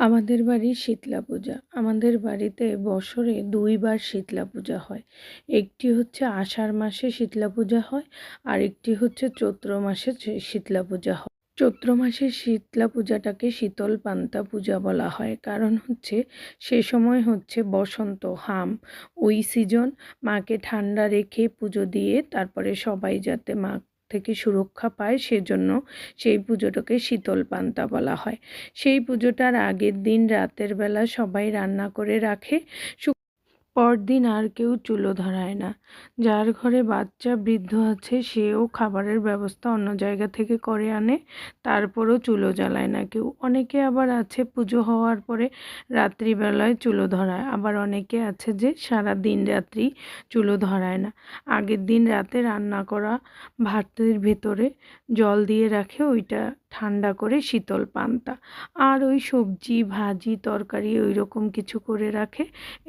আমাদের বাড়ির শীতলা পূজা। আমাদের বাড়িতে বছরে ২ বার শীতলা পূজা হয়। একটি হচ্ছে আষাঢ় মাসে শীতলা পূজা হয়, আরেকটি হচ্ছে চৈত্র মাসে শীতলা পূজা হয়। চৈত্র মাসের শীতলা পূজাটাকে শীতল পান্তা পূজা বলা হয়। কারণ হচ্ছে সে সময় হচ্ছে বসন্ত, ওই সিজন মাকে ঠান্ডা রেখে পুজো দিয়ে তারপরে সবাই যাতে মা থেকে সুরক্ষা পায় সেজন্য সেই পুজোটাকে শীতল পান্তা বলা হয়। সেই পুজোটার আগের দিন রাতের বেলা সবাই রান্না করে রাখে। পরদিন আর কেউ চুলো ধরায় না। যার ঘরে বাচ্চা বৃদ্ধ আছে সেও খাবারের ব্যবস্থা অন্য জায়গা থেকে করে আনে, তারপরও চুলো জ্বালায় না কেউ। অনেকে আবার আছে পুজো হওয়ার পরে রাত্রিবেলায় চুলো ধরায়, আবার অনেকে আছে যে সারা দিন রাত্রি চুলো ধরায় না। আগের দিন রাতে রান্না করা ভাতের ভেতরে জল দিয়ে রাখে, ওইটা ঠান্ডা করে শীতল পান্তা। আর ওই সবজি ভাজি তরকারি ওই রকম কিছু করে রাখে,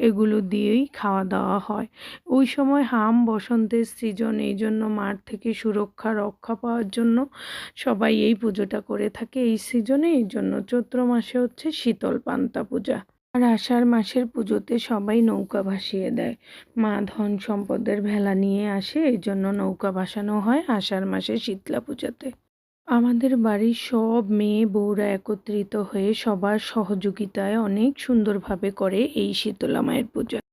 এগুলো দিয়েই খাওয়া দাওয়া হয়। ওই সময় বসন্তের সিজন, এই জন্য মার থেকে সুরক্ষা রক্ষা পাওয়ার জন্য সবাই এই পুজোটা করে থাকে এই সিজনে। এই জন্য চৈত্র মাসে হচ্ছে শীতল পান্তা পূজা। আর আষাঢ় মাসের পুজোতে সবাই নৌকা ভাসিয়ে দেয়। মা ধন সম্পদের ভেলা নিয়ে আসে, এই জন্য নৌকা ভাসানো হয় আষাঢ় মাসে শীতলা পূজাতে। আমাদের বাড়ির সব মেয়ে বউরা একত্রিত হয়ে সবার সহযোগিতায় অনেক সুন্দরভাবে করে এই শীতলা মায়ের পূজা।